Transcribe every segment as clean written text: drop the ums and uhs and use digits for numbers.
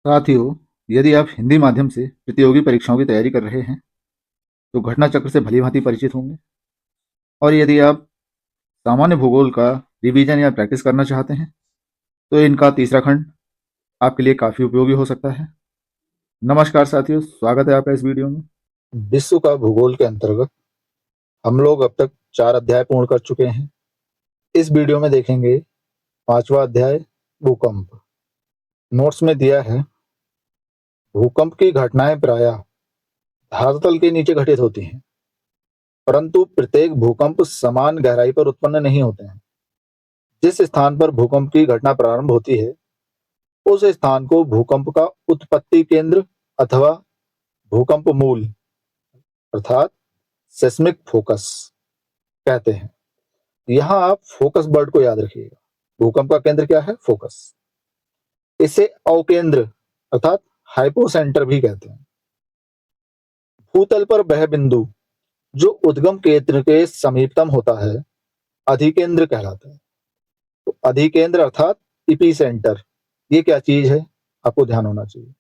साथियों, यदि आप हिंदी माध्यम से प्रतियोगी परीक्षाओं की तैयारी कर रहे हैं, तो घटना चक्र से भली-भांति परिचित होंगे। और यदि आप सामान्य भूगोल का रिवीजन या प्रैक्टिस करना चाहते हैं, तो इनका तीसरा खंड आपके लिए काफ़ी उपयोगी हो सकता है। नमस्कार साथियों, स्वागत है आपका इस वीडियो में। विश्व का भूगोल के अंतर्गत हम लोग अब तक 4 अध्याय पूर्ण कर चुके हैं। इस वीडियो में देखेंगे 5वां अध्याय भूकंप। नोट्स में दिया है, भूकंप की घटनाएं प्रायः धरातल के नीचे घटित होती हैं, परंतु प्रत्येक भूकंप समान गहराई पर उत्पन्न नहीं होते हैं। जिस स्थान पर भूकंप की घटना प्रारंभ होती है, उस स्थान को भूकंप का उत्पत्ति केंद्र अथवा भूकंप मूल अर्थात सेस्मिक फोकस कहते हैं। यहाँ आप फोकस वर्ड को याद रखिएगा। भूकंप का केंद्र क्या है? फोकस। इसे अवकेंद्र अर्थात हाइपोसेंटर भी कहते हैं। भूतल पर वह बिंदु जो उद्गम केंद्र के समीपतम होता है, अधिकेंद्र कहलाता है। तो अधिकेंद्र अर्थात इपीसेंटर, ये क्या चीज है? आपको ध्यान होना चाहिए।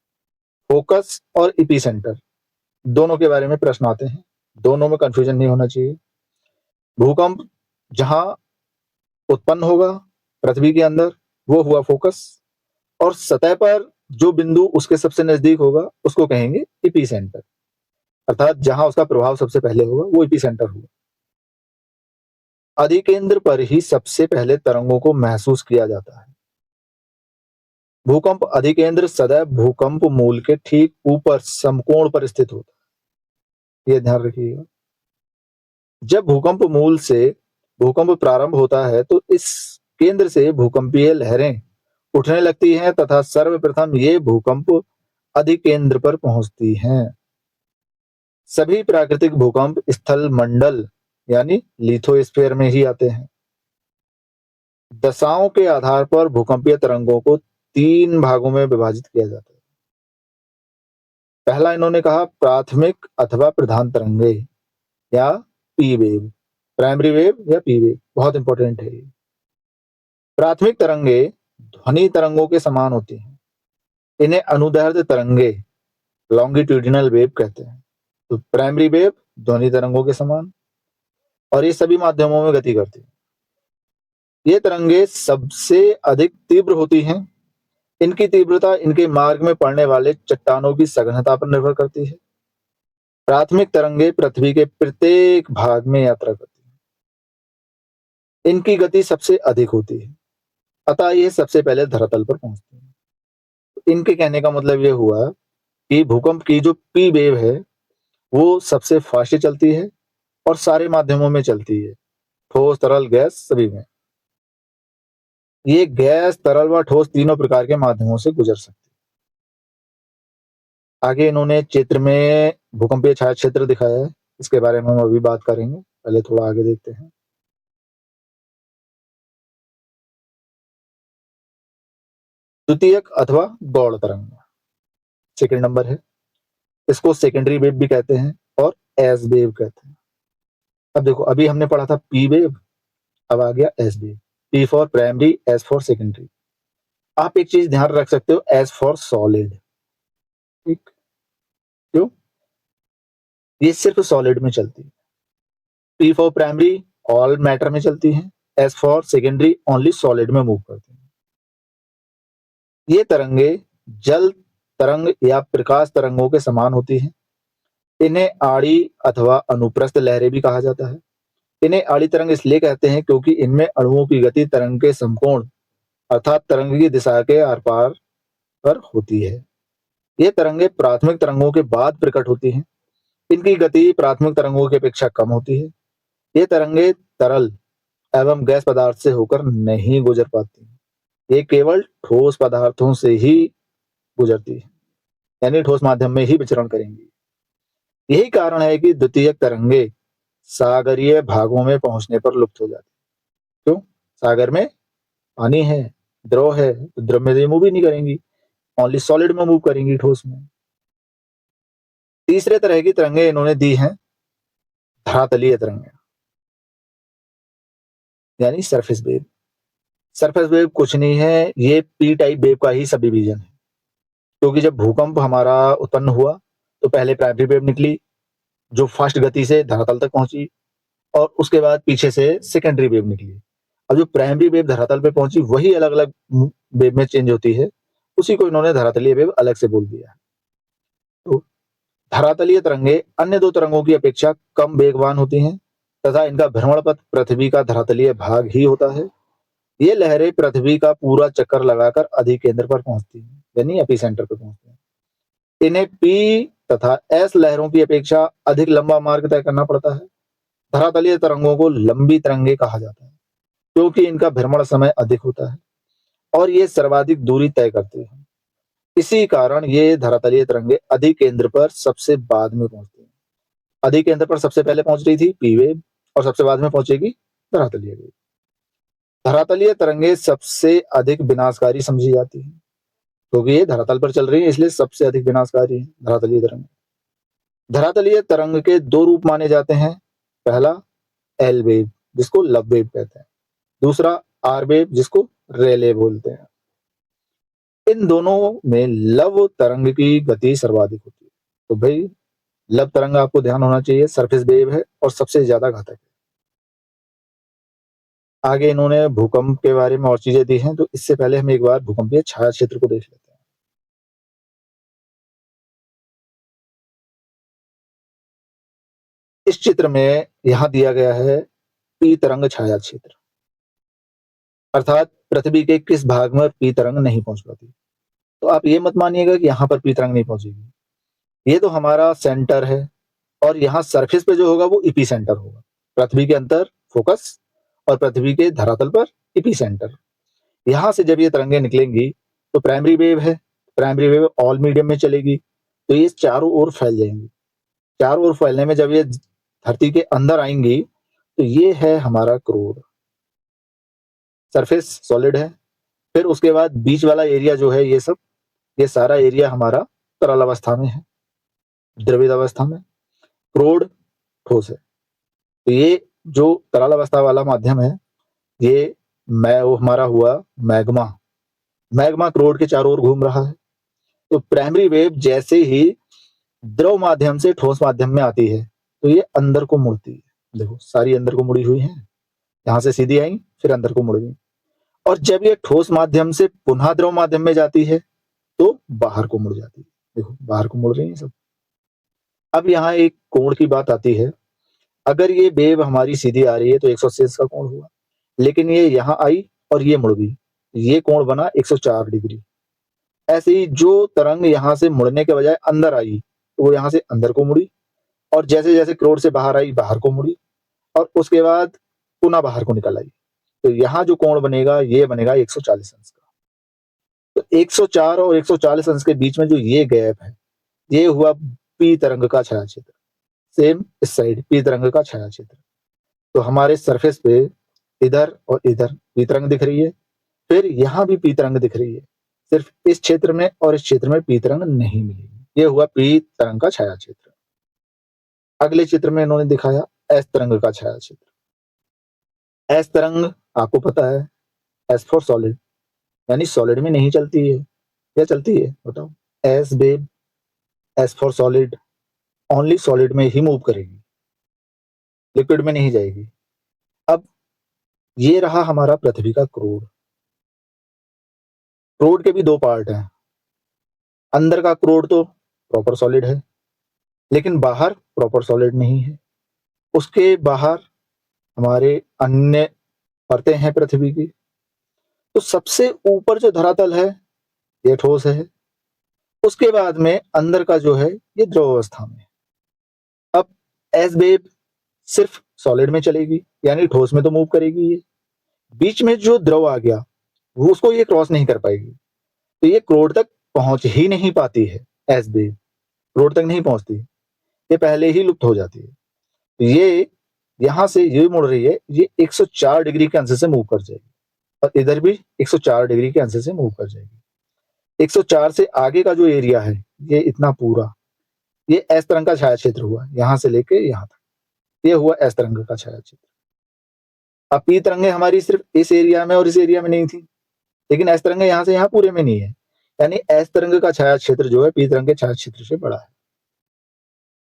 फोकस और इपीसेंटर दोनों के बारे में प्रश्न आते हैं, दोनों में कंफ्यूजन नहीं होना चाहिए। भूकंप जहां उत्पन्न होगा पृथ्वी के अंदर, वो हुआ फोकस, और सतह पर जो बिंदु उसके सबसे नजदीक होगा उसको कहेंगे इपीसेंटर, अर्थात जहां उसका प्रभाव सबसे पहले होगा वो इपीसेंटर होगा। अधिकेंद्र पर ही सबसे पहले तरंगों को महसूस किया जाता है। भूकंप अधिकेंद्र सदैव भूकंप मूल के ठीक ऊपर समकोण पर स्थित होता है, ये ध्यान रखिएगा। जब भूकंप मूल से भूकंप प्रारंभ होता है, तो इस केंद्र से भूकंपीय लहरें उठने लगती हैं तथा सर्वप्रथम ये भूकंप अधिकेंद्र पर पहुंचती हैं। सभी प्राकृतिक भूकंप स्थल मंडल यानी लिथोस्फीयर में ही आते हैं। दशाओं के आधार पर भूकंपीय तरंगों को 3 भागों में विभाजित किया जाता है। पहला इन्होंने कहा प्राथमिक अथवा प्रधान तरंगे या पी वेव, प्राइमरी वेव या पी वेव, बहुत इंपॉर्टेंट है ये। प्राथमिक तरंगे ध्वनि तरंगों के समान होती हैं। इन्हें अनुदैर्ध्य तरंगे लॉन्गिट्यूडिनल वेव कहते हैं। तो प्राइमरी वेव ध्वनि तरंगों के समान, और ये सभी माध्यमों में गति करती है। ये तरंगे सबसे अधिक तीव्र होती हैं। इनकी तीव्रता इनके मार्ग में पड़ने वाले चट्टानों की सघनता पर निर्भर करती है। प्राथमिक तरंगे पृथ्वी के प्रत्येक भाग में यात्रा करती हैं। इनकी गति सबसे अधिक होती है, अतः ये सबसे पहले धरातल पर पहुंचती हैं। इनके कहने का मतलब ये हुआ कि भूकंप की जो पी वेव है वो सबसे फास्ट चलती है और सारे माध्यमों में चलती है, ठोस तरल गैस सभी में। ये गैस तरल व ठोस तीनों प्रकार के माध्यमों से गुजर सकती है। आगे इन्होंने चित्र में भूकंपीय छाया क्षेत्र दिखाया है, इसके बारे में हम अभी बात करेंगे। पहले थोड़ा आगे देखते हैं। द्वितीयक अथवा गौड़ तरंग सेकंड नंबर है। इसको सेकेंडरी वेव भी कहते हैं और एस वेव कहते हैं। अब देखो, अभी हमने पढ़ा था पी वेव, अब आ गया S wave. P for primary, S for secondary. आप एक चीज ध्यान रख सकते हो, एस फॉर सॉलिड। ठीक, क्यों? ये सिर्फ सॉलिड में चलती है। P for primary all matter में चलती है, S for secondary only solid में मूव करती है। ये तरंगे जल तरंग या प्रकाश तरंगों के समान होती हैं। इन्हें आड़ी अथवा अनुप्रस्थ लहरें भी कहा जाता है। इन्हें आड़ी तरंग इसलिए कहते हैं क्योंकि इनमें अणुओं की गति तरंग के समकोण अर्थात तरंग की दिशा के आर पार पर होती है। ये तरंगे प्राथमिक तरंगों के बाद प्रकट होती हैं। इनकी गति प्राथमिक तरंगों की अपेक्षा कम होती है। ये तरंगे तरल एवं गैस पदार्थ से होकर नहीं गुजर पाती। ये केवल ठोस पदार्थों से ही गुजरती है, यानी ठोस माध्यम में ही विचरण करेंगी। यही कारण है कि द्वितीयक तरंगे सागरीय भागों में पहुंचने पर लुप्त हो जाती है। क्यों? सागर में पानी है, द्रव है, तो द्रव में मूव ही नहीं करेंगी, ओनली सॉलिड में मूव करेंगी, ठोस में। तीसरे तरह की तरंगे इन्होंने दी हैं धरातलीय तरंगे, यानी सरफेस वेव। सरफेस वेव कुछ नहीं है, ये पी टाइप वेव का ही सब डिवीजन है। क्योंकि जब भूकंप हमारा उत्पन्न हुआ तो पहले प्राइमरी वेव निकली जो फास्ट गति से धरातल तक पहुंची और उसके बाद पीछे से सेकेंडरी वेव निकली। अब जो प्राइमरी वेव धरातल पे पहुंची वही अलग अलग वेव में चेंज होती है, उसी को इन्होंने धरातलीय वेव अलग से बोल दिया। तो धरातलीय तरंगे अन्य दो तरंगों की अपेक्षा कम वेगवान होती हैं तथा इनका भ्रमण पथ पृथ्वी का धरातलीय भाग ही होता है। ये लहरें पृथ्वी का पूरा चक्कर लगाकर अधिकेंद्र पर पहुंचती हैं, यानी एपिसेंटर पर पहुंचती हैं। इन्हें पी तथा एस लहरों की अपेक्षा अधिक लंबा मार्ग तय करना पड़ता है। धरातलीय तरंगों को लंबी तरंगे कहा जाता है क्योंकि इनका भ्रमण समय अधिक होता है और ये सर्वाधिक दूरी तय करती है। इसी कारण ये धरातलीय तरंगे अधिकेंद्र पर सबसे बाद में पहुंचती हैं। अधिकेंद्र पर सबसे पहले पहुंच रही थी पी वेव और सबसे बाद में पहुंचेगी धरातलीय वेव। धरातलीय तरंगे सबसे अधिक विनाशकारी समझी जाती है क्योंकि ये धरातल पर चल रही है, इसलिए सबसे अधिक विनाशकारी है धरातलीय तरंग। धरातलीय तरंग के दो रूप माने जाते हैं। पहला एल वेव जिसको लव वेव कहते हैं, दूसरा आर वेव जिसको रेले बोलते हैं। इन दोनों में लव तरंग की गति सर्वाधिक होती है। तो भाई लव तरंग आपको ध्यान होना चाहिए, सरफेस वेव है और सबसे ज्यादा घातक है। आगे इन्होंने भूकंप के बारे में और चीजें दी हैं, तो इससे पहले हम एक बार भूकंपीय छाया क्षेत्र को देख लेते हैं। इस चित्र में यहां दिया गया है पी तरंग छाया क्षेत्र, अर्थात पृथ्वी के किस भाग में पी तरंग नहीं पहुंच पाती। तो आप ये मत मानिएगा कि यहाँ पर पी तरंग नहीं पहुंचेगी, ये तो हमारा सेंटर है और यहाँ सरफेस पे जो होगा वो इपी सेंटर होगा। पृथ्वी के अंदर फोकस और पृथ्वी के धरातल पर इपी सेंटर। यहाँ से जब ये तरंगे निकलेंगी तो प्राइमरी वेव है, प्राइमरी वेव ऑल मीडियम में चलेगी तो ये चारों ओर फैल जाएंगी। चारों ओर फैलने में जब ये धरती के अंदर आएंगी तो ये है हमारा क्रोड। सरफेस सॉलिड है, फिर उसके बाद बीच वाला एरिया जो है ये सारा एरिया हमारा तरल अवस्था में है, द्रवित अवस्था में। क्रोड ठोस है। तो ये जो तरल अवस्था वाला माध्यम है ये वो हमारा हुआ मैग्मा। मैग्मा क्रोड के चारों ओर घूम रहा है। तो प्राइमरी वेव जैसे ही द्रव माध्यम से ठोस माध्यम में आती है तो ये अंदर को मुड़ती है। देखो सारी अंदर को मुड़ी हुई है, यहां से सीधी आई फिर अंदर को मुड़ गई। और जब ये ठोस माध्यम से पुनः द्रव माध्यम में जाती है तो बाहर को मुड़ जाती है। देखो बाहर को मुड़ रही है सब। अब यहाँ एक कोण की बात आती है। अगर ये वेव हमारी सीधी आ रही है तो 180 का कोण हुआ, लेकिन ये यहाँ आई और ये मुड़ गई, ये कोण बना 104 डिग्री। ऐसे ही जो तरंग यहाँ से मुड़ने के बजाय अंदर आई तो वो यहाँ से अंदर को मुड़ी और जैसे जैसे क्रोड से बाहर आई बाहर को मुड़ी और उसके बाद पुनः बाहर को निकल आई। तो यहाँ जो कोण बनेगा ये बनेगा 140 अंश का। तो 104 और 140 अंश के बीच में जो ये गैप है ये हुआ पी तरंग का छाया क्षेत्र। सेम इस साइड पी तरंग का छाया क्षेत्र। तो हमारे सरफेस पे इधर और इधर पी तरंग दिख रही है, फिर यहाँ भी पी तरंग दिख रही है। सिर्फ इस क्षेत्र में और इस क्षेत्र में पी तरंग नहीं मिलेगी। ये हुआ पी तरंग का छाया क्षेत्र। अगले चित्र में इन्होंने दिखाया एस तरंग का छाया क्षेत्र। एस तरंग आपको पता है एस फॉर सॉलिड, यानी सॉलिड में नहीं चलती है या चलती है बताओ। S wave S for solid, only solid में ही मूव करेगी, लिक्विड में नहीं जाएगी। अब ये रहा हमारा पृथ्वी का क्रोड। क्रोड के भी दो पार्ट हैं। अंदर का क्रोड तो प्रॉपर सॉलिड है लेकिन बाहर प्रॉपर सॉलिड नहीं है। उसके बाहर हमारे अन्य परतें हैं पृथ्वी की। तो सबसे ऊपर जो धरातल है ये ठोस है, उसके बाद में अंदर का जो है ये द्रव अवस्था में। अब एस वेव सिर्फ सॉलिड में चलेगी, यानी ठोस में तो मूव करेगी। ये बीच में जो द्रव आ गया वो उसको ये क्रॉस नहीं कर पाएगी, तो ये क्रोड तक पहुंच ही नहीं पाती है। एस वेव क्रोड तक नहीं पहुंचती, ये पहले ही लुप्त हो जाती है। तो ये यहां से ये मुड़ रही है, ये 104 डिग्री के अंश से मूव कर जाएगी और इधर भी 104 डिग्री के अंश से मूव कर जाएगी। 104 से आगे का जो एरिया है ये इतना पूरा ये एस तरंग का छाया क्षेत्र हुआ, यहां से लेके यहां तक ये हुआ एस तरंग का छाया क्षेत्र। अब पी तरंगे हमारी सिर्फ इस एरिया में और इस एरिया में नहीं थी, लेकिन एस तरंगे यहां से यहां पूरे में नहीं है, यानी एस तरंग का छाया क्षेत्र जो है पी तरंग के छाया क्षेत्र से बड़ा है।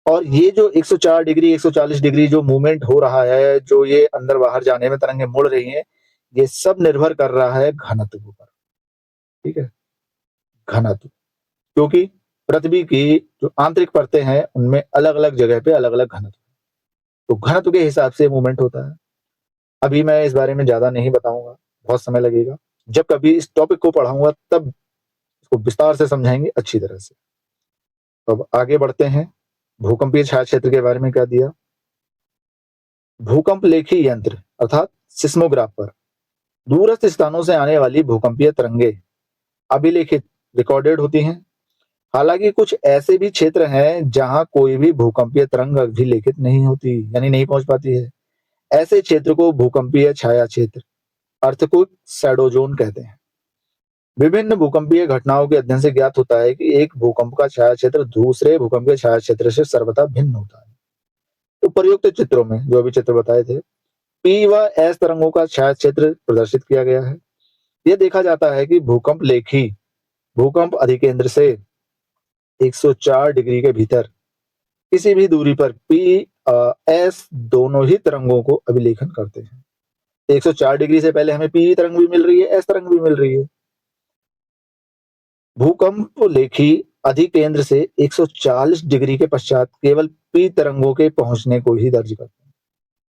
और ये जो 104 डिग्री 140 डिग्री जो मूवमेंट हो रहा है, जो ये अंदर बाहर जाने में तरंगें मुड़ रही हैं, ये सब निर्भर कर रहा है घनत्व पर। ठीक है, घनत्व, क्योंकि पृथ्वी की जो आंतरिक परतें हैं उनमें अलग अलग जगह पे अलग अलग घनत्व, तो घनत्व के हिसाब से मूवमेंट होता है। अभी मैं इस बारे में ज्यादा नहीं बताऊंगा, बहुत समय लगेगा। जब कभी इस टॉपिक को पढ़ाऊंगा तब इसको विस्तार से समझाएंगे अच्छी तरह से। तो अब आगे बढ़ते हैं। भूकंपीय छाया क्षेत्र के बारे में क्या दिया। भूकंप लेखी यंत्र अर्थात सिस्मोग्राफ पर दूरस्थ स्थानों से आने वाली भूकंपीय तरंगे अभिलेखित रिकॉर्डेड होती हैं। हालांकि कुछ ऐसे भी क्षेत्र हैं जहां कोई भी भूकंपीय तरंग अभिलेखित नहीं होती, यानी नहीं पहुंच पाती है। ऐसे क्षेत्र को भूकंपीय छाया क्षेत्र अर्थक्वेक शैडो जोन कहते हैं। विभिन्न भूकंपीय घटनाओं के अध्ययन से ज्ञात होता है कि एक भूकंप का छाया क्षेत्र दूसरे भूकंपीय छाया क्षेत्र से सर्वथा भिन्न होता है। उपर्युक्त चित्रों में जो अभी चित्र बताए थे, पी व एस तरंगों का छाया क्षेत्र प्रदर्शित किया गया है। यह देखा जाता है कि भूकंप लेखी भूकंप अधिकेंद्र से 104 डिग्री के भीतर किसी भी दूरी पर पी एस दोनों ही तरंगों को अभिलेखन करते हैं। 104 डिग्री से पहले हमें पी तरंग भी मिल रही है, एस तरंग भी मिल रही है। भूकंप लेखी अधिकेंद्र से 140 डिग्री के पश्चात केवल पी तरंगों के पहुंचने को ही दर्ज करते हैं।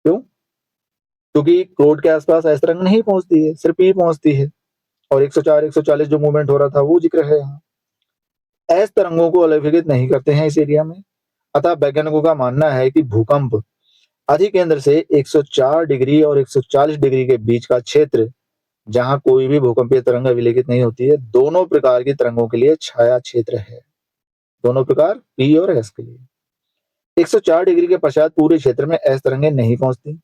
क्यों? क्योंकि क्रोड के आसपास एस तरंग नहीं पहुंचती है, सिर्फ पी पहुंचती है। और 104 140 जो मूवमेंट हो रहा था वो जिक्र है यहाँ। एस तरंगों को अभिलेखित नहीं करते हैं इस एरिया में। अतः वैज्ञानिकों का मानना है कि भूकंप अधिकेंद्र से 104 डिग्री और 140 डिग्री के बीच का क्षेत्र जहां कोई भी भूकंपीय तरंग अभिलेखित नहीं होती है, दोनों प्रकार की तरंगों के लिए छाया क्षेत्र है। दोनों प्रकार पी और एस के लिए। 104 डिग्री के पश्चात पूरे क्षेत्र में एस तरंगें नहीं पहुंचती।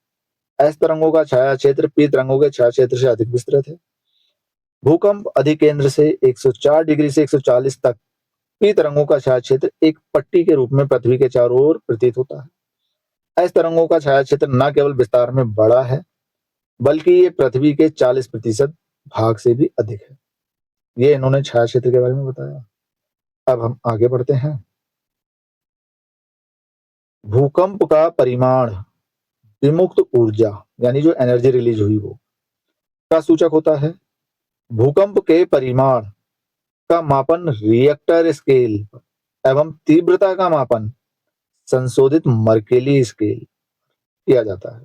एस तरंगों का छाया क्षेत्र पी तरंगों के छाया क्षेत्र से अधिक विस्तृत है। भूकंप अधिकेंद्र से 104 डिग्री से 140 तक पी तरंगों का छाया क्षेत्र एक पट्टी के रूप में पृथ्वी के चारों ओर प्रतीत होता है। एस तरंगों का छाया क्षेत्र न केवल विस्तार में बड़ा है, बल्कि ये पृथ्वी के 40% भाग से भी अधिक है। ये इन्होंने छाया क्षेत्र के बारे में बताया। अब हम आगे बढ़ते हैं। भूकंप का परिमाण विमुक्त ऊर्जा यानी जो एनर्जी रिलीज हुई वो का सूचक होता है। भूकंप के परिमाण का मापन रिएक्टर स्केल एवं तीव्रता का मापन संशोधित मर्केली स्केल किया जाता है।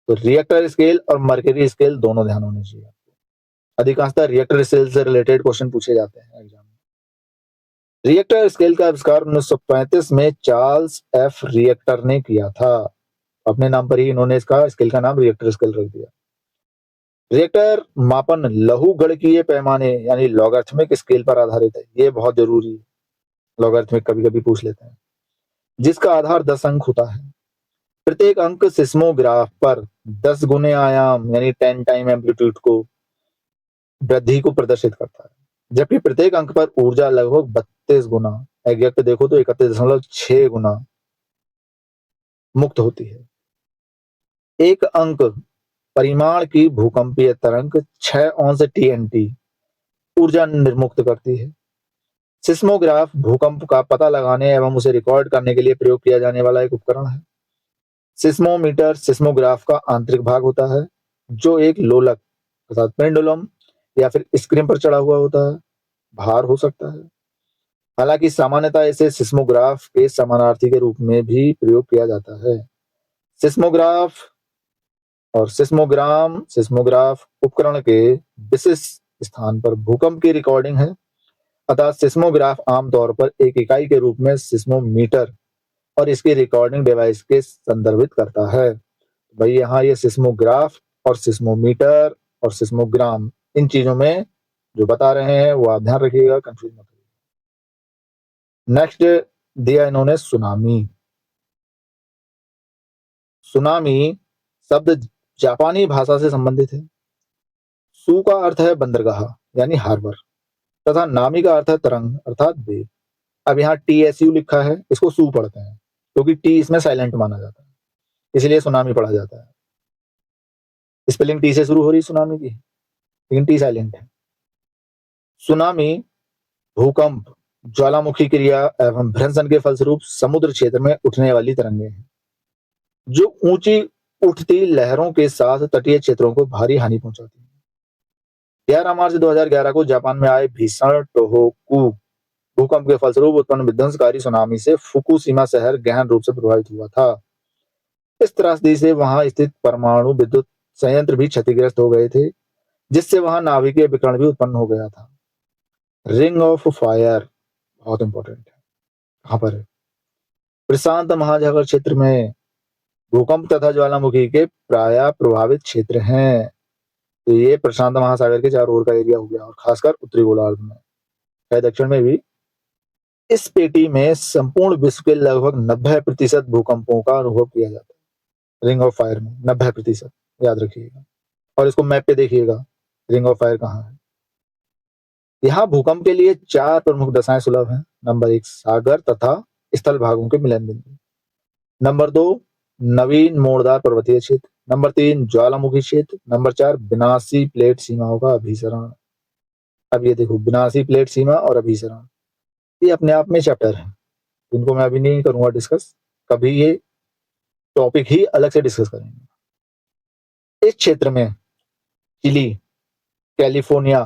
तो रिएक्टर स्केल और मर्केली स्केल दोनों ध्यान होने चाहिए। अधिकांशतः रिएक्टर स्केल से रिलेटेड क्वेश्चन पूछे जाते हैं एग्जाम में। रिएक्टर स्केल का आविष्कार 1935 में चार्ल्स एफ रिएक्टर ने किया था। अपने नाम पर ही इन्होंने इसका स्केल का नाम रिएक्टर स्केल रख दिया। रिएक्टर मापन लघुगणकीय पैमाने यानी लॉगरिथमिक स्केल पर आधारित है। ये बहुत जरूरी है, लॉगरिथमिक कभी कभी पूछ लेते हैं, जिसका आधार 10 अंक होता है। प्रत्येक अंक सिस्मोग्राफ पर 10 गुने आयाम यानी 10 टाइम एम्पलीट्यूड को वृद्धि को प्रदर्शित करता है, जबकि प्रत्येक अंक पर ऊर्जा लगभग 32 गुना, एग्जैक्ट देखो तो 31.6 गुना मुक्त होती है। एक अंक परिमाण की भूकंपीय तरंग 6 औंस TNT ऊर्जा निर्मुक्त करती है। सिस्मोग्राफ भूकंप का पता लगाने एवं उसे रिकॉर्ड करने के लिए प्रयोग किया जाने वाला एक उपकरण है। सिस्मोमीटर सिस्मोग्राफ का आंतरिक भाग होता है, जो एक लोलक अर्थात पेंडुलम या फिर स्क्रीन पर चढ़ा हुआ होता है, भार हो सकता है। हालांकि सामान्यतः इसे सिस्मोग्राफ के समानार्थी के रूप में भी प्रयोग किया जाता है। सिस्मोग्राफ और सिस्मोग्राफ उपकरण के विशिष्ट स्थान पर भूकंप की रिकॉर्डिंग है। अतः सिस्मोग्राफ आमतौर पर एक इकाई के रूप में सिस्मोमीटर और इसकी रिकॉर्डिंग डिवाइस के संदर्भित करता है। भाई यहाँ ये सिस्मोग्राफ और सिस्मोमीटर और सिस्मोग्राम इन चीजों में जो बता रहे हैं वो आप ध्यान रखिएगा, कंफ्यूज मत करिएगा। नेक्स्ट दिया इन्होंने सुनामी। सुनामी शब्द जापानी भाषा से संबंधित है। सु का अर्थ है बंदरगाह यानी हार्बर तथा नामी का अर्थ है तरंग अर्थात वेव। अब यहाँ TSU लिखा है, इसको सु पढ़ते हैं क्योंकि टी इसमें साइलेंट माना जाता है, इसलिए सुनामी पढ़ा जाता है। स्पेलिंग टी से शुरू हो रही सुनामी की, लेकिन टी साइलेंट है। सुनामी भूकंप, ज्वालामुखी क्रिया एवं भ्रंशन के फलस्वरूप समुद्र क्षेत्र में उठने वाली तरंगें हैं, जो ऊंची उठती लहरों के साथ तटीय क्षेत्रों को भारी हानि पहुंचाती हैं। 11 मार्च 2011 को जापान में आए भीषण टोहोकू भूकंप के फलस्वरूप उत्पन्न विध्वंसकारी सुनामी से फुकुशिमा शहर गहन रूप से प्रभावित हुआ था। इस त्रासदी से वहां स्थित परमाणु विद्युत संयंत्र भी क्षतिग्रस्त हो गए थे, जिससे वहां नाभिकीय विकिरण भी उत्पन्न हो गया था। रिंग ऑफ फायर बहुत इंपॉर्टेंट है। कहां पर है? प्रशांत महासागर क्षेत्र में भूकंप तथा ज्वालामुखी के प्राय प्रभावित क्षेत्र हैं। तो ये प्रशांत महासागर के चारों ओर का एरिया हो गया, और खासकर उत्तरी गोलार्ध में, शायद दक्षिण में भी। इस पेटी में संपूर्ण विश्व के लगभग 90% भूकंपों का अनुभव किया जाता है। रिंग ऑफ फायर में 90%, याद रखिएगा। और इसको मैप पे देखिएगा, रिंग ऑफ फायर कहाँ है। यहाँ भूकंप के लिए 4 प्रमुख दशाएं सुलभ हैं। नंबर 1, सागर तथा स्थल भागों के मिलन बिंदु। नंबर 2, नवीन मोड़दार पर्वतीय क्षेत्र। नंबर 3, ज्वालामुखी क्षेत्र। नंबर 4, विनाशी प्लेट सीमाओं का अभिसरण। अब ये देखो, विनाशी प्लेट सीमा और अभिसरण, ये अपने आप में चैप्टर है, इनको मैं अभी नहीं करूंगा डिस्कस, कभी ये टॉपिक ही अलग से डिस्कस करेंगे। इस क्षेत्र में Chile, California,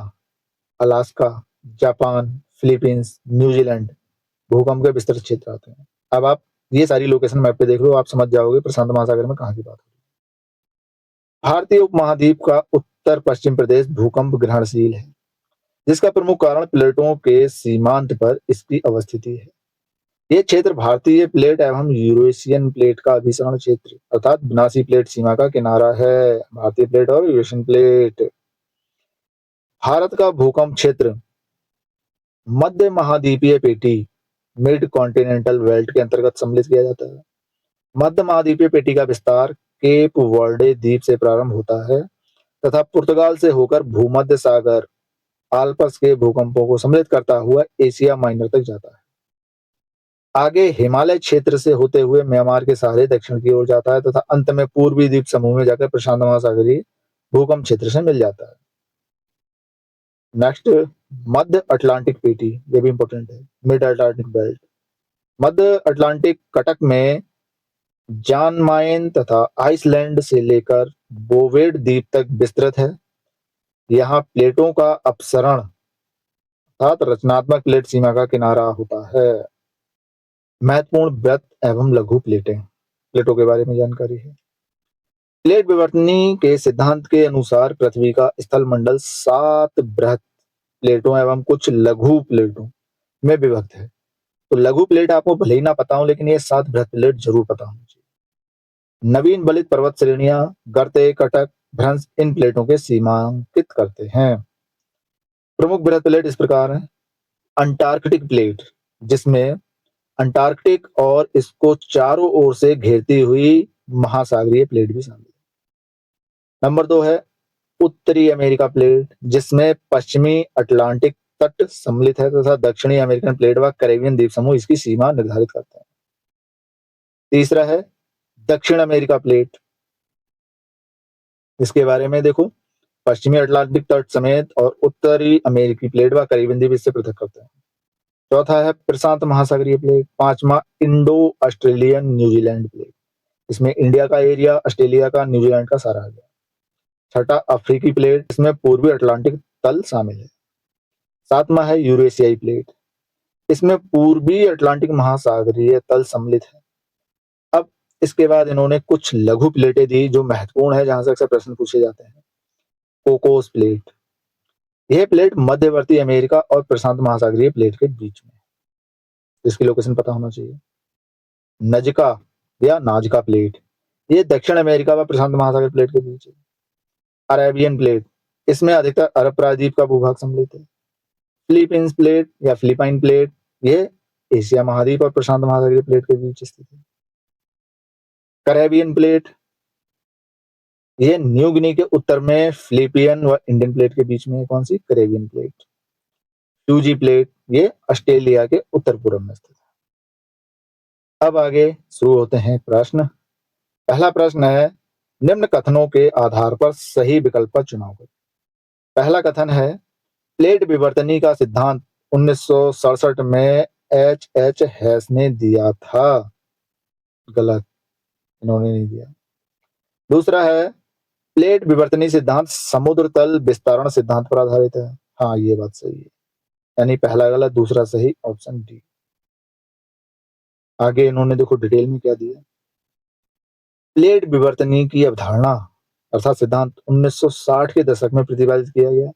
Alaska, Japan, Philippines, New Zealand भूकंप के विस्तृत क्षेत्र आते हैं। अब आप ये सारी लोकेशन मैप पे देख लो, आप समझ जाओगे प्रशांत महासागर में कहाँ की बात है। भारतीय उपमहाद्वीप का उत्तर पश्चिम प्रदेश भूकंप ग्रहणशील है, जिसका प्रमुख कारण प्लेटों के सीमांत पर इसकी अवस्थिति है। ये क्षेत्र भारतीय प्लेट एवं यूरेशियन प्लेट का अभिसरण क्षेत्र अर्थात विनाशी प्लेट सीमा का किनारा है। भारतीय प्लेट और यूरेशियन प्लेट। भारत का भूकंप क्षेत्र मध्य महाद्वीपीय पेटी मिड कॉन्टिनेंटल बेल्ट के अंतर्गत सम्मिलित किया जाता है। मध्य महाद्वीपीय पेटी का विस्तार केप वर्डे द्वीप से प्रारंभ होता है तथा पुर्तगाल से होकर भूमध्य सागर आल्प्स के भूकंपों को सम्मिलित करता हुआ एशिया माइनर तक जाता है। आगे हिमालय क्षेत्र से होते हुए म्यांमार के सहारे दक्षिण की ओर जाता है तथा अंत में पूर्वी द्वीप समूह में जाकर प्रशांत महासागरीय भूकंप क्षेत्र से मिल जाता है। नेक्स्ट, मध्य अटलांटिक पेटी, ये भी इंपॉर्टेंट है। मिड अटलांटिक बेल्ट मध्य अटलांटिक कटक में जॉन माइन तथा आइसलैंड से लेकर बोवेड द्वीप तक विस्तृत है। यहाँ प्लेटों का अपसरण अर्थात रचनात्मक प्लेट सीमा का किनारा होता है। महत्वपूर्ण वृत्त एवं लघु प्लेटें, प्लेटों के बारे में जानकारी है। प्लेट विवर्तनी के सिद्धांत के अनुसार पृथ्वी का स्थल मंडल 7 बृहत प्लेटों एवं कुछ लघु प्लेटों में विभक्त है। तो लघु प्लेट आपको भले ही ना पता हो, लेकिन ये 7 बृहत प्लेट जरूर पता होनी चाहिए। नवीन बलित पर्वत श्रेणियां, गर्ते, कटक, भ्रंश इन प्लेटों के सीमांकित करते हैं। प्रमुख बृहत प्लेट इस प्रकार है। अंटार्कटिक प्लेट, जिसमें अंटार्कटिक और इसको चारों ओर से घेरती हुई महासागरीय प्लेट भी शामिल है। नंबर 2 है उत्तरी अमेरिका प्लेट, जिसमें पश्चिमी अटलांटिक तट सम्मिलित है तथा दक्षिणी अमेरिकन प्लेट व कैरेबियन द्वीप समूह इसकी सीमा निर्धारित करते हैं। तीसरा है दक्षिण अमेरिका प्लेट, इसके बारे में देखो, पश्चिमी अटलांटिक तट समेत और उत्तरी अमेरिकी प्लेट व कैरेबियन द्वीप इससे पृथक करते हैं। चौथा है प्रशांत महासागरीय प्लेट। पांचवा इंडो ऑस्ट्रेलियन न्यूजीलैंड प्लेट, इसमें इंडिया का एरिया, ऑस्ट्रेलिया का, न्यूजीलैंड का सारा आ गया। छठा अफ्रीकी प्लेट, इसमें पूर्वी अटलांटिक तल शामिल है। सातवां है यूरेशियाई प्लेट, इसमें पूर्वी अटलांटिक महासागरीय तल सम्मिलित है। अब इसके बाद इन्होंने कुछ लघु प्लेटें दी जो महत्वपूर्ण है, जहां से अक्सर प्रश्न पूछे जाते हैं। कोकोस प्लेट, यह प्लेट मध्यवर्ती अमेरिका और प्रशांत महासागरीय प्लेट के बीच में, इसकी लोकेशन पता होना चाहिए। नजका या नाजका प्लेट, ये दक्षिण अमेरिका व प्रशांत महासागर प्लेट के बीच है। अरेबियन प्लेट, इसमें अधिकतर अरब प्रायद्वीप का भूभाग सम्मिलित है। फिलीपींस प्लेट या फिलिपाइन प्लेट, ये एशिया महाद्वीप और प्रशांत महासागरीय प्लेट के बीच स्थित है। कैरेबियन प्लेट, ये न्यू गिनी के उत्तर में फिलिपियन व इंडियन प्लेट के बीच में है। कौन सी? Caribbean plate. फ्यूजी प्लेट, ये ऑस्ट्रेलिया के उत्तर पूर्व में स्थित है। अब आगे शुरू होते हैं प्रश्न। पहला प्रश्न है, निम्न कथनों के आधार पर सही विकल्प का चुनाव करें। पहला कथन है, प्लेट विवर्तनी का सिद्धांत 1967 में H.H. हैस ने दिया था। गलत, इन्होंने नहीं दिया। दूसरा है प्लेट विवर्तनी सिद्धांत समुद्र तल विस्तारण सिद्धांत पर आधारित है। हाँ, ये बात सही है, यानी पहला गलत, दूसरा सही, ऑप्शन डी। आगे इन्होंने देखो डिटेल में क्या दिया। प्लेट विवर्तनी की अवधारणा अर्थात सिद्धांत 1960 के दशक में प्रतिपादित किया गया।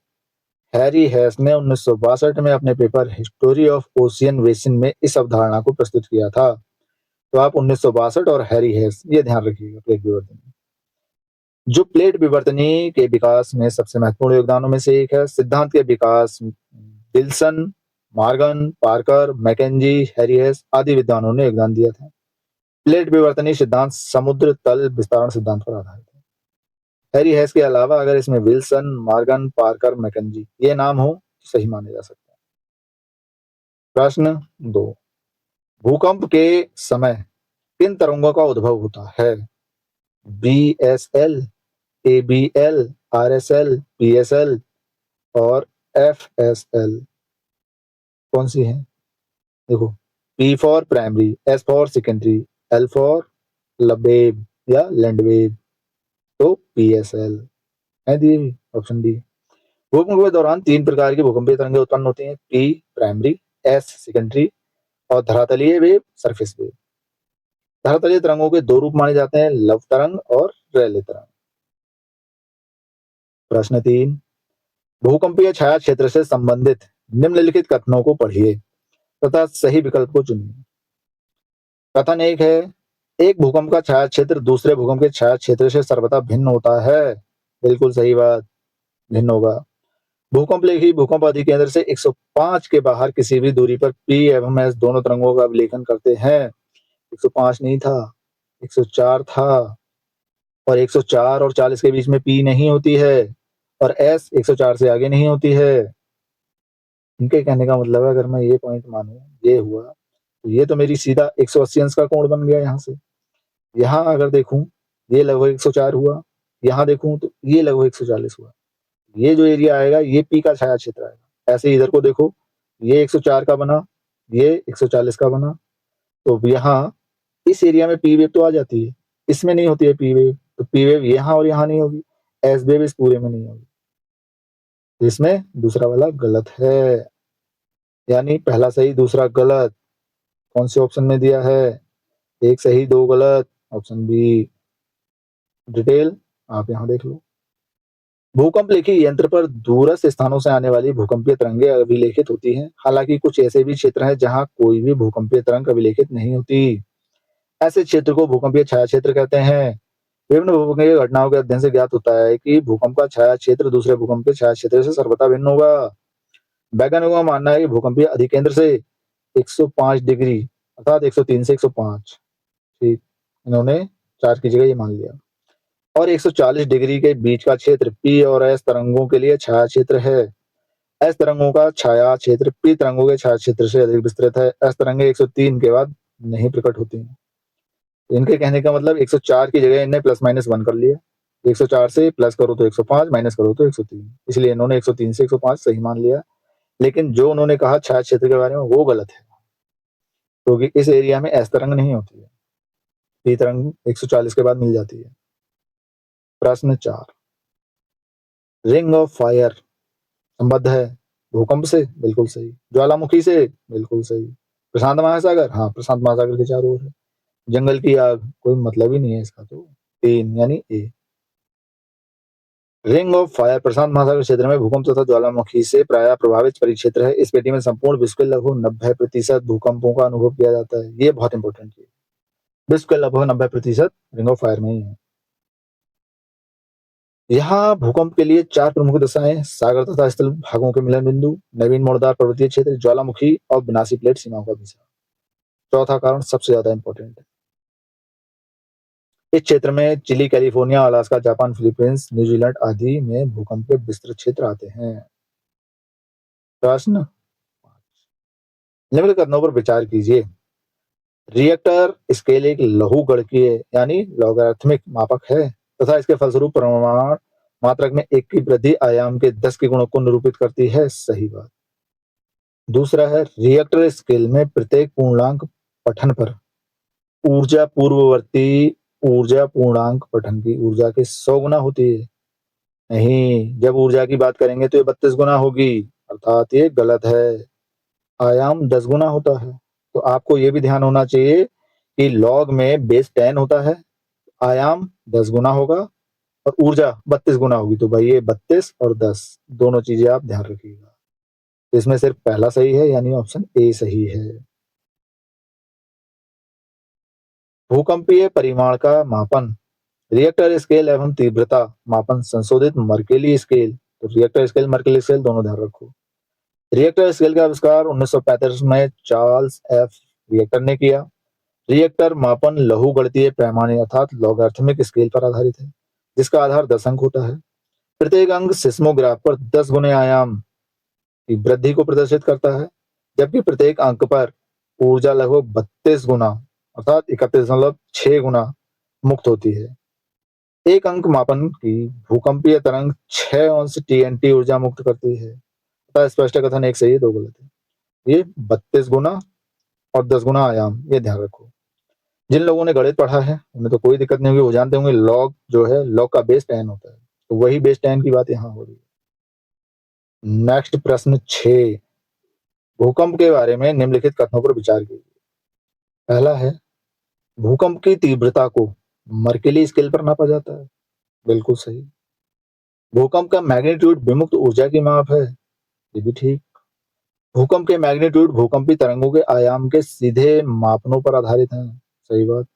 हैरी हैस ने 1962 में अपने paper history of ocean basin में इस अवधारणा को प्रस्तुत किया था। तो आप 1962 और हैरी हैस ये ध्यान रखिएगा। प्लेट विवर्तनी, जो प्लेट विवर्तनी के विकास में सबसे महत्वपूर्ण योगदानों में से एक है। सिद्धांत के विकास Wilson, Morgan, Parker, McKenzie, Harry Hess आदि विद्वानों ने योगदान दिया था। प्लेट विवर्तनी सिद्धांत समुद्र तल विस्तारण सिद्धांत पर आधारित है। हैरी हैस के अलावा अगर इसमें विल्सन, मॉर्गन, पार्कर, मैकेंजी ये नाम हो तो सही माने जा सकते हैं। प्रश्न 2, भूकंप के समय किन तरंगों का उद्भव होता है? BSL, ABL, RSL, PSL और FSL कौन सी है? देखो, P for primary, S for secondary, L for लबेब या लैंडवेव, तो PSL है दी हुई, ऑप्शन डी। भूकंप के दौरान 3 प्रकार की भूकंपीय तरंगें उत्पन्न होती हैं। P प्राइमरी, S सेकेंडरी और धरातलीय वेव, सरफेस वेव। धरातलीय तरंगों के 2 रूप माने जाते हैं, लव तरंग और रैले तरंग। प्रश्न 3, भूकंपीय छाया क्षेत्र से संबंधित निम्नलिखित कथनों को पढ़िए तथा सही विकल्प को चुनिए। कथन 1 है, एक भूकंप का छाया क्षेत्र दूसरे भूकंप के छाया क्षेत्र से सर्वथा भिन्न होता है। बिल्कुल सही बात, भिन्न होगा। भूकंप लेखी भूकंप अधिकेंद्र से 105 के बाहर किसी भी दूरी पर P एवं S दोनों तरंगों का अभिलेखन करते हैं। 105 नहीं था, 104 था, और 104 और 40 के बीच में P नहीं होती है और S 104 से आगे नहीं होती है। इनके कहने का मतलब है, अगर मैं ये पॉइंट मानूं, ये हुआ तो ये तो मेरी सीधा 180 अंश का कोण बन गया। यहाँ से यहाँ अगर देखूं ये लगभग 104 हुआ, यहाँ देखूं तो ये लगभग 140 हुआ। ये जो एरिया आएगा ये P का छाया क्षेत्र आएगा। ऐसे इधर को देखो, ये 104 का बना, ये 140 का बना, तो यहाँ इस एरिया में P वेव तो आ जाती है, इसमें नहीं होती है P वेव, तो P वेव यहाँ और यहाँ नहीं होगी, S वेव इस पूरे में नहीं होगी। इसमें दूसरा वाला गलत है, यानी पहला सही दूसरा गलत। कौन से ऑप्शन में दिया है? एक सही 2 गलत, ऑप्शन बी। डिटेल आप यहाँ देख लो। भूकंप लेखी यंत्र पर दूरस्थ स्थानों से आने वाली भूकंपीय तरंगें अभिलेखित होती हैं। हालांकि कुछ ऐसे भी क्षेत्र हैं जहां कोई भी भूकंपीय तरंग अभिलेखित नहीं होती। ऐसे क्षेत्र को भूकंपीय छाया क्षेत्र कहते हैं। विभिन्न भूकंपीय घटनाओं के अध्ययन से ज्ञात होता है कि भूकंप का छाया क्षेत्र दूसरे भूकंपीय छाया क्षेत्र से सर्वथा भिन्न होगा। वैज्ञानिकों का मानना है कि भूकंपीय अधिकेंद्र से 105 डिग्री अर्थात 103 से 105, ठीक, इन्होंने 4 की जगह ये मान लिया, और 140 डिग्री के बीच का क्षेत्र P और S तरंगों के लिए छाया क्षेत्र है। S तरंगों का छाया क्षेत्र P तरंगों के छाया क्षेत्र से अधिक विस्तृत है। S तरंगें 103 के बाद नहीं प्रकट होती हैं। इनके कहने का मतलब 104 की जगह इन्हें प्लस माइनस 1 कर लिया। 104 से प्लस करो तो 105, माइनस करो तो 103, इसलिए इन्होंने 103 से 105 सही मान लिया। लेकिन जो उन्होंने कहा छाया क्षेत्र के बारे में वो गलत है, क्योंकि तो इस एरिया में S तरंग नहीं होती है, P तरंग 140 के बाद मिल जाती है। प्रश्न 4, रिंग ऑफ फायर संबद्ध है भूकंप से? बिल्कुल सही। ज्वालामुखी से? बिल्कुल सही। प्रशांत महासागर? हाँ, प्रशांत महासागर के चारों ओर है। जंगल की आग? कोई मतलब ही नहीं है इसका, तो 3 यानी ए। रिंग ऑफ फायर प्रशांत महासागर क्षेत्र में भूकंप तथा ज्वालामुखी से प्रायः प्रभावित परिक्षेत्र है। इस पेटी में संपूर्ण विश्व के लगभग 90% भूकंपों का अनुभव किया जाता है। ये बहुत इंपॉर्टेंट है, विश्व के लगभग 90% रिंग ऑफ फायर में ही है। यहाँ भूकंप के लिए 4 प्रमुख दशाएं, सागर तथा स्थल भागों के मिलन बिंदु, नवीन मोड़दार पर्वतीय क्षेत्र, ज्वालामुखी और विनाशी प्लेट सीमाओं का विषय। चौथा कारण सबसे ज्यादा इंपॉर्टेंट है। इस क्षेत्र में Chile, California, Alaska, Japan, Philippines, New Zealand आदि में भूकंप के विस्तृत क्षेत्र आते हैं। प्रश्न, निम्नलिखित कथनों पर विचार कीजिए। रिएक्टर स्केल एक लघुगणकीय यानी लॉगरिथमिक मापक है तथा इसके फलस्वरूप परिमाण मात्रक में 1 की वृद्धि आयाम के 10 के गुणक को निरूपित करती है। सही बात। दूसरा है रिएक्टर स्केल में प्रत्येक पूर्णांक पठन पर ऊर्जा पूर्ववर्ती ऊर्जा पूर्णांक पठन की ऊर्जा के 100 गुना होती है। नहीं, जब ऊर्जा की बात करेंगे तो ये 32 गुना होगी, अर्थात ये गलत है। आयाम 10 गुना होता है। तो आपको ये भी ध्यान होना चाहिए कि लॉग में बेस 10 होता है, आयाम 10 गुना होगा और ऊर्जा 32 गुना होगी। तो भाई ये 32 और 10 दोनों चीजें आप ध्यान रखिएगा। इसमें सिर्फ पहला सही है, यानी ऑप्शन ए सही है। भूकंपीय परिमाण का मापन, रिएक्टर स्केल एवं तीव्रता मापन संशोधित मर्केली स्केल। तो रिएक्टर स्केल मर्केली स्केल दोनों ध्यान रखो। रिएक्टर स्केल का आविष्कार 1935 में चार्ल्स एफ रिएक्टर ने किया। रिएक्टर मापन लघुगणकीय पैमाने अर्थात लॉगरिथमिक स्केल पर आधारित है, जिसका आधार 10 अंक होता है। प्रत्येक अंक सिस्मोग्राफ पर 10 गुने आयाम की वृद्धि को प्रदर्शित करता है, जबकि प्रत्येक अंक पर ऊर्जा लगभग 32 गुना अर्थात 31.6 गुना मुक्त होती है। एक अंक मापन की भूकंपीय तरंग 6 अंश टीएनटी ऊर्जा मुक्त करती है। अतः स्पष्ट कथन एक सही है, दो गलत है। ये 32 गुना और 10 गुना आयाम, ये ध्यान रखो। जिन लोगों ने गणित पढ़ा है उन्हें तो कोई दिक्कत नहीं होगी, वो जानते होंगे लॉग जो है लॉग का बेस 10 होता है, तो वही बेस 10 की बात यहाँ हो रही है। नेक्स्ट प्रश्न 6, भूकंप के बारे में निम्नलिखित कथनों पर विचार कीजिए। पहला है भूकंप की तीव्रता को मर्केली स्केल पर नापा जाता है, बिल्कुल सही। भूकंप का मैग्नीट्यूड विमुक्त ऊर्जा की माप है, ये भी ठीक। भूकंप के मैग्नीट्यूड भूकंपी तरंगों के आयाम के सीधे मापनों पर आधारित हैं, सही बात।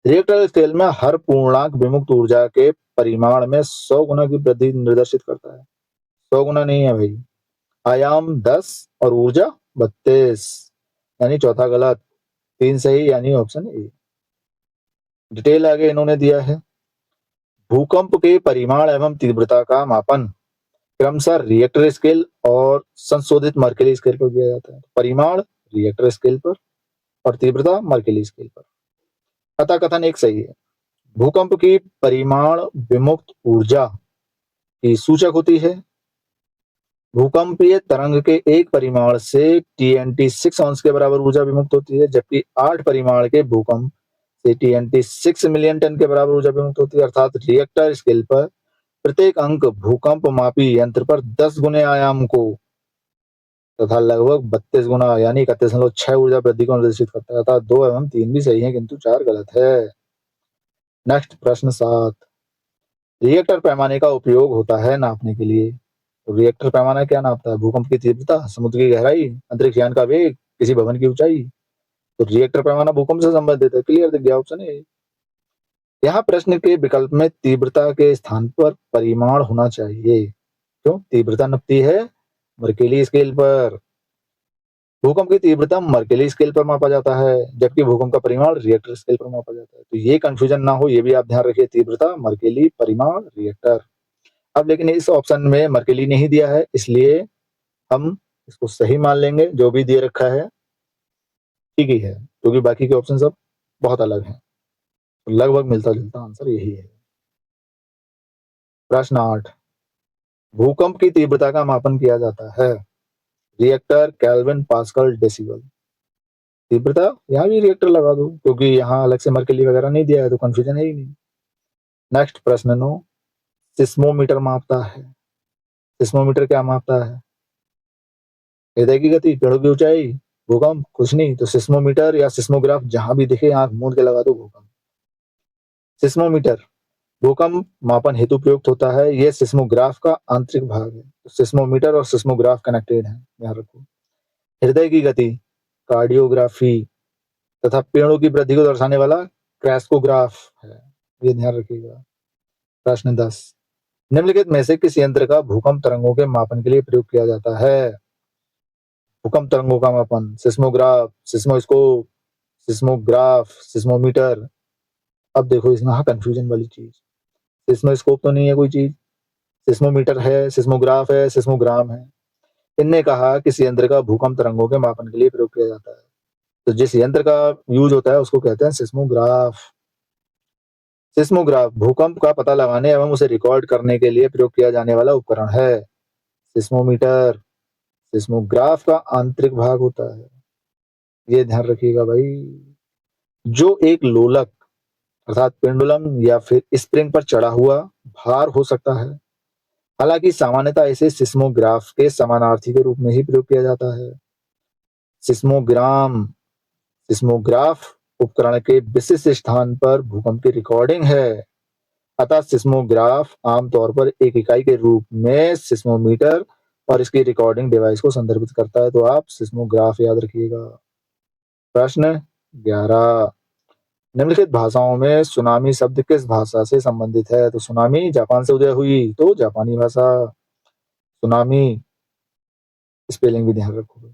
रिएक्टर स्केल में हर पूर्णांक विमुक्त ऊर्जा के परिमाण में 100 गुना की वृद्धि निर्देशित करता है। 100 गुना नहीं है भाई, आयाम 10 और ऊर्जा 32, यानी चौथा गलत, 3 सही, यानी ऑप्शन ए। डिटेल आगे इन्होंने दिया है। भूकंप के परिमाण एवं तीव्रता का मापन क्रमशः रिएक्टर स्केल और संशोधित मर्केली स्केल पर किया जाता है। परिमाण रिएक्टर स्केल पर और तीव्रता मर्केली स्केल पर। कथा कथन एक सही है। भूकंप की परिमाण विमुक्त ऊर्जा की सूचक होती है। भूकंपीय तरंग के एक परिमाण से टीएनटी 6 अंश के बराबर ऊर्जा विमुक्त होती है, जबकि 8 परिमाण के भूकंप से टीएनटी 6 मिलियन टन के बराबर ऊर्जा विमुक्त होती है। अर्थात रिएक्टर स्केल पर प्रत्येक अंक भूकंप मापी यंत्र पर 10 गुने आयाम को तथा लगभग 32 गुना यानी 31.6 ऊर्जा वृद्धि को निर्देशित करता है। अर्थात 2 एवं 3 भी सही है, किंतु 4 गलत है। नेक्स्ट प्रश्न 7, रिएक्टर पैमाने का उपयोग होता है नापने के लिए। तो रिएक्टर पैमाना क्या नापता है? भूकंप की तीव्रता, समुद्र की गहराई, अंतरिक्ष यान का वेग, किसी भवन की ऊंचाई। तो रिएक्टर पैमाना भूकंप से संबंधित है, क्लियर दिख गया ऑप्शन ए। यहाँ प्रश्न के विकल्प में तीव्रता के स्थान पर परिमाण होना चाहिए। क्यों? तीव्रता नपती है मर्केली स्केल पर। भूकंप की तीव्रता मर्केली स्केल पर मापा जाता है, जबकि भूकंप का परिमाण रिएक्टर स्केल पर मापा जाता है। तो ये कंफ्यूजन ना हो, ये भी आप ध्यान रखिए, तीव्रता मर्केली, परिमाण रिएक्टर। अब लेकिन इस ऑप्शन में मर्केली नहीं दिया है, इसलिए हम इसको सही मान लेंगे। जो भी दे रखा है ठीक ही है, क्योंकि बाकी के ऑप्शन सब बहुत अलग हैं। तो लगभग मिलता जुलता आंसर यही है। प्रश्न 8, भूकंप की तीव्रता का मापन किया जाता है। Reactor, kelvin, pascal, decibel. तीव्रता यहाँ भी रिएक्टर लगा दो, क्योंकि यहाँ अलग से मर्केली वगैरह नहीं दिया है, तो कंफ्यूजन है ही नहीं। नेक्स्ट प्रश्न 9, सिस्मोमीटर मापता है। सिस्मोमीटर क्या मापता है? हृदय की गति, पेड़ों की ऊंचाई, भूकंप, कुछ नहीं। तो सिस्मोमीटर या सिस्मोग्राफ जहां भी दिखे आंख मूंद के लगा दो भूकंप। सिस्मोमीटर भूकंप मापन हेतु प्रयुक्त होता है। यह सिस्मोग्राफ का आंतरिक भाग है। तो सिस्मोमीटर और सिस्मोग्राफ कनेक्टेड है, ध्यान रखो। हृदय की गति, कार्डियोग्राफी तथा पेड़ों की वृद्धि को दर्शाने वाला क्रैस्कोग्राफ है, ये ध्यान रखिएगा। प्रश्न 10, निम्नलिखित में से किस यंत्र का भूकंप तरंगों के मापन के लिए प्रयोग किया जाता है? भूकंप तरंगों का मापन, सिस्मोग्राफ, सिस्मोस्कोप, सिस्मोग्राफ, सिस्मोमीटर। अब देखो इसमें हाँ कंफ्यूजन वाली चीज, सिस्मोस्कोप तो नहीं है कोई चीज, सिस्मोमीटर है, सिस्मोग्राफ है, सिस्मोग्राम है। इनने कहा किस यंत्र का भूकंप तरंगों के मापन के लिए प्रयोग किया जाता है। तो जिस यंत्र का यूज होता है उसको कहते हैं सिस्मोग्राफ। सिस्मोग्राफ भूकंप का पता लगाने एवं उसे रिकॉर्ड करने के लिए प्रयोग किया जाने वाला उपकरण है। सिस्मोमीटर, सिस्मोग्राफ का आंतरिक भाग होता है, ये ध्यान रखिएगा भाई, जो एक लोलक अर्थात पेंडुलम या फिर स्प्रिंग पर चढ़ा हुआ भार हो सकता है। हालांकि सामान्यतः इसे सिस्मोग्राफ के समानार्थी के रूप में ही प्रयोग किया जाता है। सिस्मोग्राम सिस्मोग्राफ उपकरण के विशिष्ट स्थान पर भूकंप की रिकॉर्डिंग है। अतः सिस्मोग्राफ आमतौर पर एक इकाई के रूप में सिस्मोमीटर और इसकी रिकॉर्डिंग डिवाइस को संदर्भित करता है, तो आप सिस्मोग्राफ याद रखिएगा। प्रश्न 11, निम्नलिखित भाषाओं में सुनामी शब्द किस भाषा से संबंधित है? तो सुनामी जापान से उदय हुई, तो जापानी भाषा। सुनामी स्पेलिंग भी ध्यान रखोगे,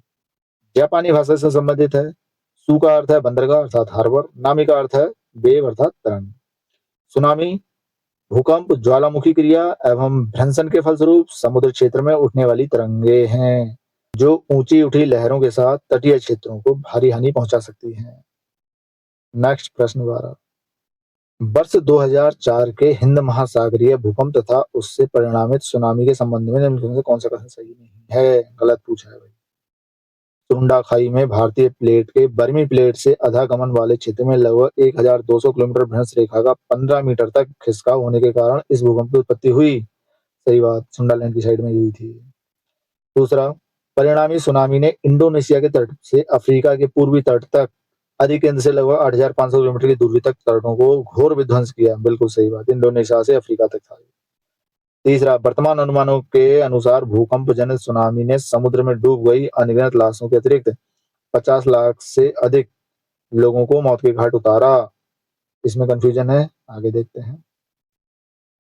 जापानी भाषा से संबंधित है। सु का अर्थ है बंदरगाह अर्थात हार्बर, नामी का अर्थ है वेव अर्थात तरंग। सुनामी भूकंप, ज्वालामुखी क्रिया एवं भ्रंशन के फलस्वरूप समुद्र क्षेत्र में उठने वाली तरंगे हैं, जो ऊंची उठी लहरों के साथ तटीय क्षेत्रों को भारी हानि पहुंचा सकती हैं। नेक्स्ट प्रश्न 12, वर्ष 2004 के हिंद महासागरीय भूकंप तथा उससे परिणामित सुनामी के संबंध में निम्नलिखित में से कौन सा कथन सही नहीं है? गलत पूछा है भाई। सुंडा खाई में भारतीय प्लेट के बर्मी प्लेट से अधागमन वाले क्षेत्र में लगभग 1200 किलोमीटर भ्रंश रेखा का 15 मीटर तक खिसकाव होने के कारण इस भूकंप की उत्पत्ति हुई। सही बात, सुंडालैंड की साइड में हुई थी। दूसरा, परिणामी सुनामी ने इंडोनेशिया के तट से अफ्रीका के पूर्वी तट तक अधिक केंद्र से लगभग 8500 किलोमीटर की दूरी तक तटों को घोर विध्वंस किया। बिल्कुल सही बात, इंडोनेशिया से अफ्रीका तक था। तीसरा, वर्तमान अनुमानों के अनुसार भूकंप जनित सुनामी ने समुद्र में डूब गई अनगिनत लाशों के अतिरिक्त 50 लाख से अधिक लोगों को मौत के घाट उतारा। इसमें कंफ्यूजन है, आगे देखते हैं।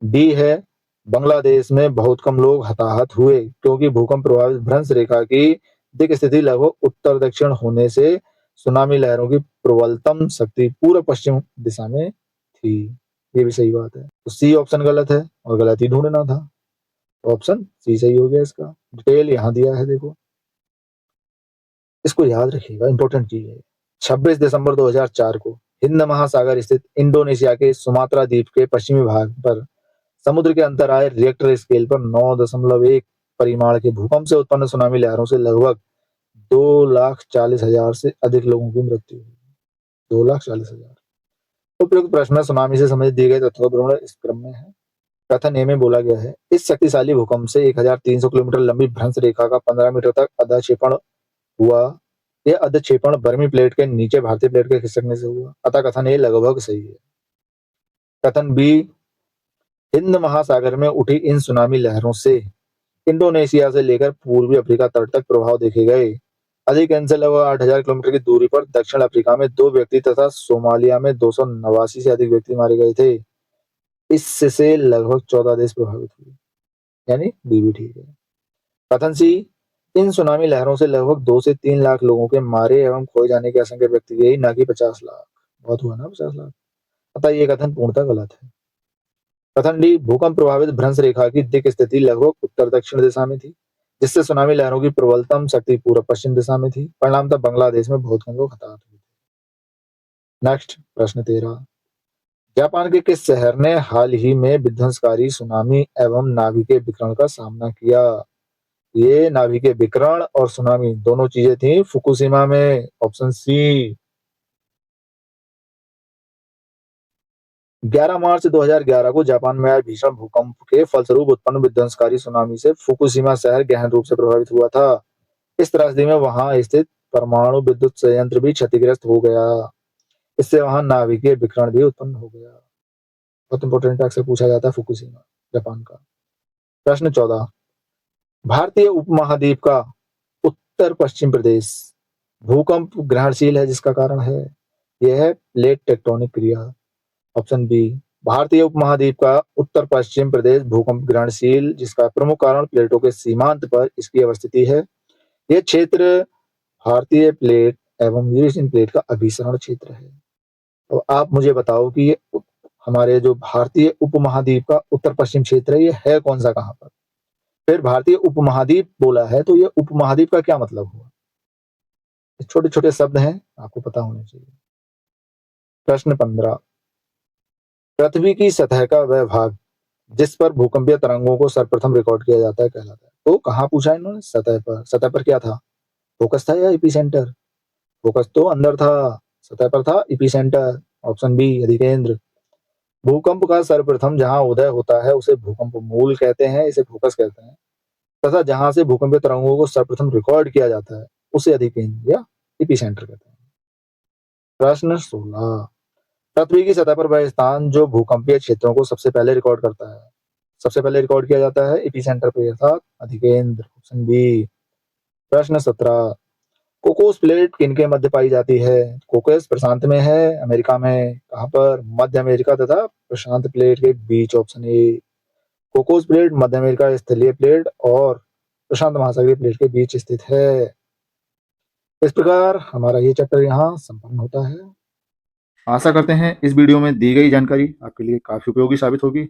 डी है, बांग्लादेश में बहुत कम लोग हताहत हुए क्योंकि भूकंप प्रभावित भ्रंश रेखा की दिक स्थिति लगभग उत्तर दक्षिण होने से सुनामी लहरों की प्रबलतम शक्ति पूर्व पश्चिम दिशा में थी। ये भी सही बात है, तो सी ऑप्शन गलत है और गलत ही ढूंढना था, ऑप्शन सी सही हो गया। इसका डिटेल यहाँ दिया है, देखो इसको याद रखिएगा, इंपॉर्टेंट चीज है। 26 दिसंबर 2004 को हिंद महासागर स्थित इंडोनेशिया के सुमात्रा द्वीप के पश्चिमी भाग पर समुद्र के अंतर आए रिएक्टर स्केल पर 9.1 परिमाण के भूकंप से उत्पन्न सुनामी लहरों से लगभग 2,40,000 से अधिक लोगों की मृत्यु हुई। 2,40,000। उपयुक्त प्रश्न में सुनामी से संबंधित दिए गए तथ्यों का विवरण इस क्रम में है। कथन ए में बोला गया है, इस शक्तिशाली भूकंप से 1300 किलोमीटर लंबी भ्रंश रेखा का 15 मीटर तक अधक्षेपण हुआ। यह अधक्षेपण बर्मी प्लेट के नीचे भारतीय प्लेट के खिसकने से हुआ, अतः कथन ए लगभग सही है। कथन बी, हिंद महासागर में उठी इन सुनामी लहरों से इंडोनेशिया से लेकर पूर्वी अफ्रीका तट तक प्रभाव देखे गए। अधिक से लगभग 8,000 किलोमीटर की दूरी पर दक्षिण अफ्रीका में 2 व्यक्ति तथा सोमालिया में 289 से अधिक व्यक्ति मारे गए थे। इससे लगभग 14 देश प्रभावित हुए, यानी बी भी ठीक है। कथन सी, इन सुनामी लहरों से लगभग 2 से 3 लाख लोगों के मारे एवं खोए जाने की आशंका व्यक्त की गई, न कि 50 लाख। बहुत हुआ ना 50 लाख, अतः ये कथन पूर्णतः गलत है। कथन डी, भूकंप प्रभावित भ्रंश रेखा की दिक स्थिति लगभग उत्तर दक्षिण दिशा में थी, जिससे सुनामी लहरों की प्रबलतम शक्ति पूर्व पश्चिम दिशा में थी। परिणामतः बांग्लादेश में बहुत कम लोग हताहत हुए। नेक्स्ट प्रश्न 13, जापान के किस शहर ने हाल ही में विध्वंसकारी सुनामी एवं नाभिकीय विकिरण का सामना किया? ये नाभिकीय विकिरण और सुनामी दोनों चीजें थी फुकुशिमा में, ऑप्शन सी। 11 मार्च 2011 को जापान में आए भीषण भूकंप के फलस्वरूप उत्पन्न विध्वंसकारी सुनामी से फुकुशिमा शहर गहन रूप से प्रभावित हुआ था। इस त्रासदी में वहां स्थित परमाणु विद्युत संयंत्र भी क्षतिग्रस्त हो गया। इससे वहां नाभिकीय विकिरण भी उत्पन्न हो गया। बहुत इंपॉर्टेंट अक्सर पूछा जाता है फुकुशिमा जापान का। प्रश्न 14, भारतीय उपमहाद्वीप का उत्तर पश्चिम प्रदेश भूकंप ग्रहणशील है, जिसका कारण है यह है प्लेट टेक्टोनिक क्रिया। ऑप्शन बी, भारतीय उपमहाद्वीप का उत्तर पश्चिम प्रदेश भूकंप ग्रहणशील, जिसका प्रमुख कारण प्लेटों के सीमांत पर इसकी अवस्थिति है। यह क्षेत्र भारतीय प्लेट एवं यूरेशियन प्लेट का अभिसरण क्षेत्र है। तो आप मुझे बताओ कि ये हमारे जो भारतीय उपमहाद्वीप का उत्तर पश्चिम क्षेत्र है, ये है कौन सा, कहां पर? फिर भारतीय उपमहाद्वीप बोला है, तो ये उपमहाद्वीप का क्या मतलब हुआ? छोटे छोटे शब्द हैं, आपको पता होने चाहिए। प्रश्न 15, पृथ्वी की सतह का वह भाग जिस पर भूकंपीय तरंगों को सर्वप्रथम रिकॉर्ड किया जाता है कहलाता है। तो कहाँ पूछा इन्होंने? सतह पर। सतह पर क्या था? फोकस था या एपिसेंटर? फोकस तो अंदर था, सतह पर था एपिसेंटर। Option B अधिकेंद्र। भूकंप का सर्वप्रथम जहां उदय होता है उसे भूकंप मूल कहते हैं, इसे फोकस कहते हैं, तथा जहां से भूकंपीय तरंगों को सर्वप्रथम रिकॉर्ड किया जाता है उसे अधिकेंद्र या एपिसेंटर कहते हैं। प्रश्न 16। पृथ्वी की सतह पर वह स्थान जो भूकंपीय क्षेत्रों को सबसे पहले रिकॉर्ड करता है, सबसे पहले रिकॉर्ड किया जाता है एपिसेंटर पे अर्थात अधिकेंद्र। Option B. प्रश्न 17। कोकोस प्लेट किनके मध्य पाई जाती है? कोकोस प्रशांत में है, अमेरिका में। कहां पर? मध्य अमेरिका तथा प्रशांत प्लेट के बीच। Option A. कोकोस प्लेट मध्य अमेरिका स्थलीय प्लेट और प्रशांत महासागरीय प्लेट के बीच स्थित है। इस प्रकार हमारा ये चैप्टर यहाँ संपन्न होता है। आशा करते हैं इस वीडियो में दी गई जानकारी आपके लिए काफ़ी उपयोगी साबित होगी।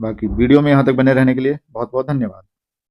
बाकी वीडियो में यहाँ तक बने रहने के लिए बहुत बहुत धन्यवाद।